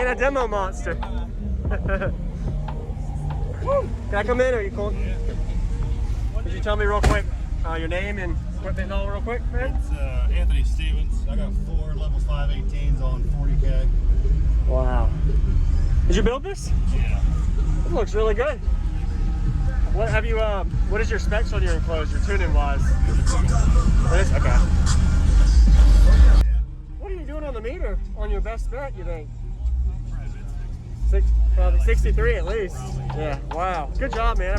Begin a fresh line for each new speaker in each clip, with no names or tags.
man, a demo monster. Can I come in, or are you cool?
Yeah.
Could you tell me real quick your name and equipment and all real quick, man?
It's Anthony Stevens. I got 4 level 518s on 40K.
Wow. Did you build this?
Yeah.
It looks really good. What have you? What is your specs on your enclosure, tuning wise? It is? Okay. What are you doing on the meter on your best bet, you think? Probably 63 at least. Yeah. Wow. Good job, man.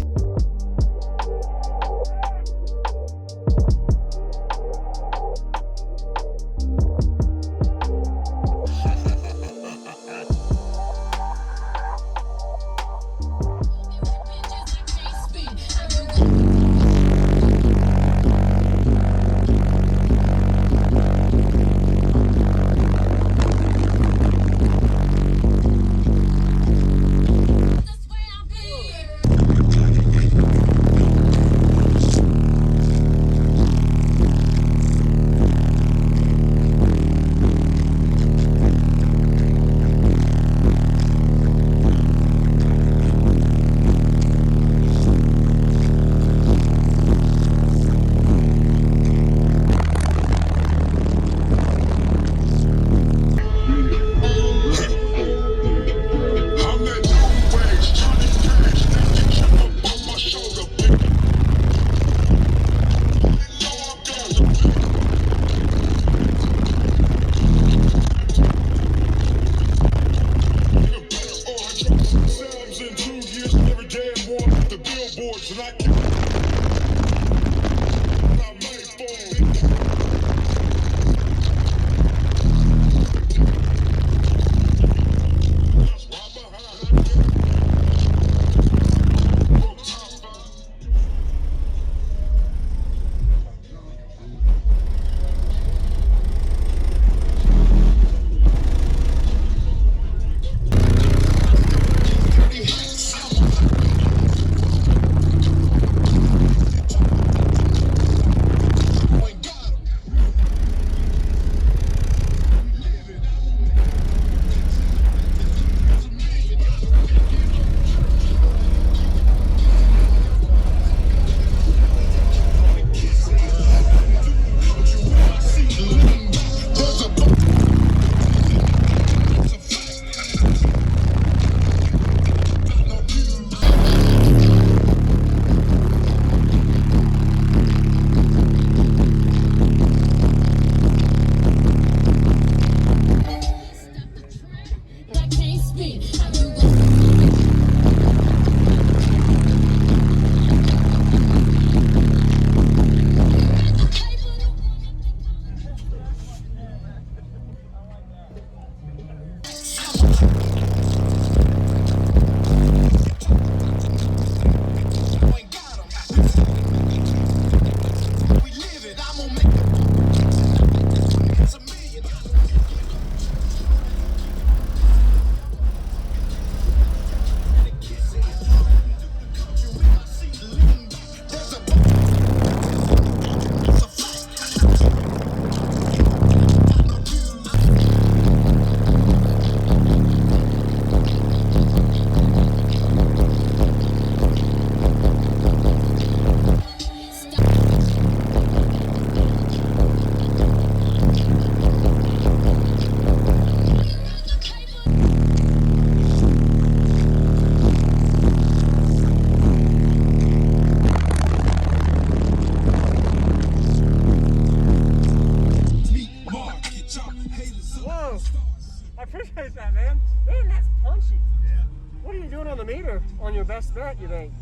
appreciate that, man. Man, that's punchy. Yeah. What are you doing on the meter on your best bet, you think?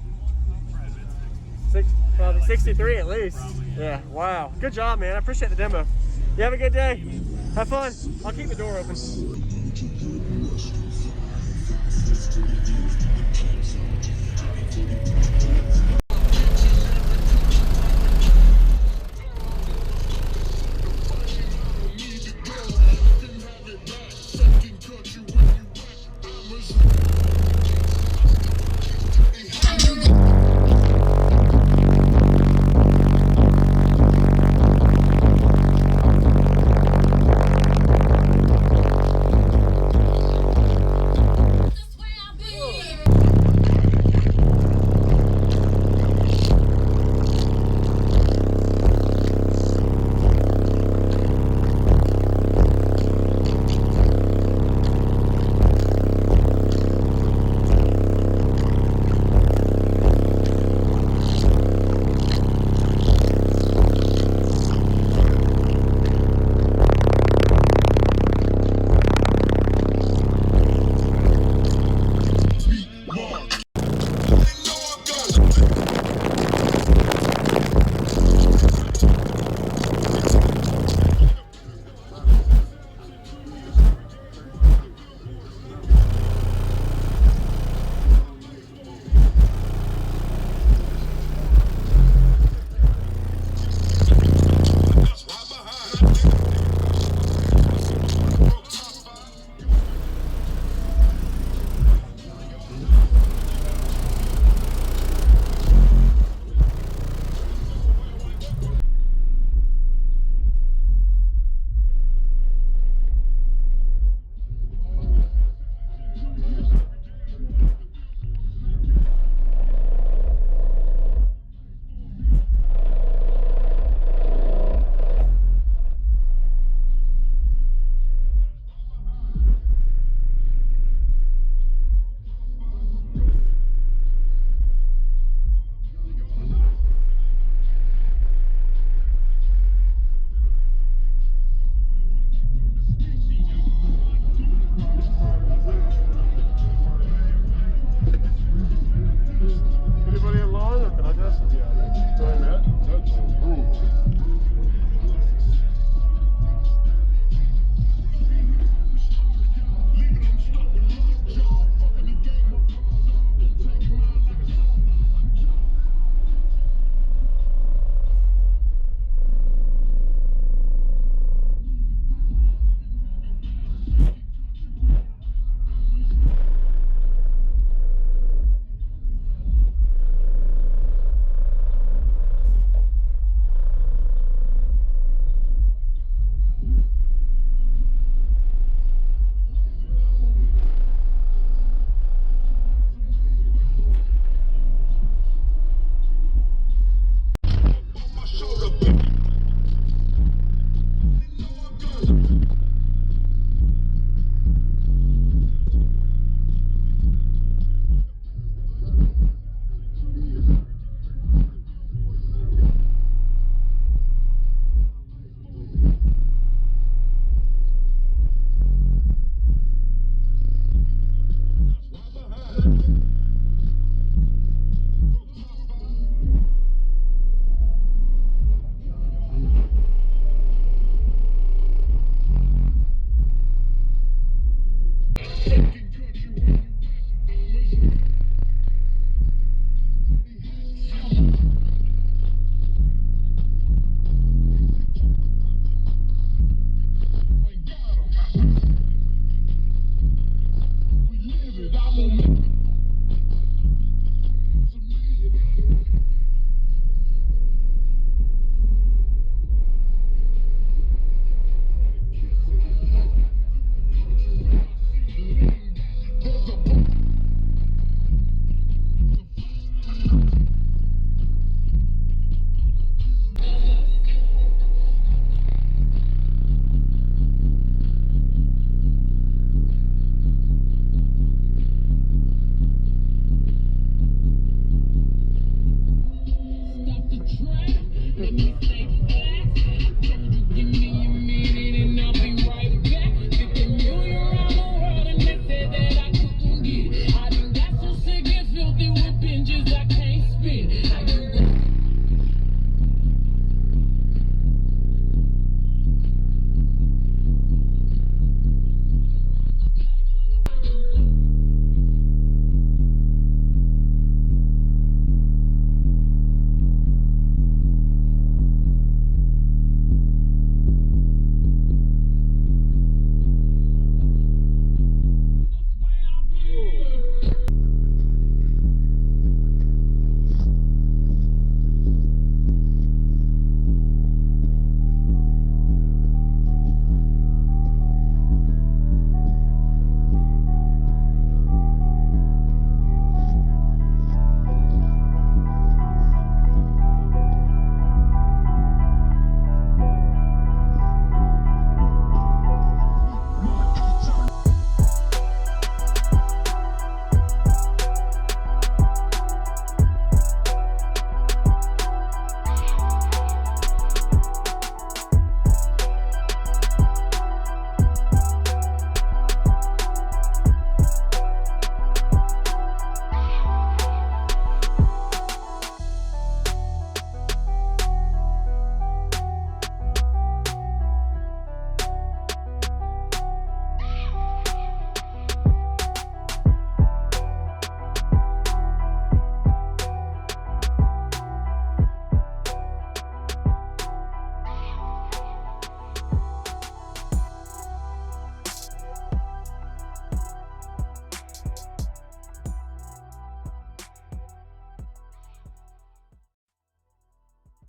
Probably 63 at least. Yeah, wow. Good job, man. I appreciate the demo. You have a good day. Have fun. I'll keep the door open.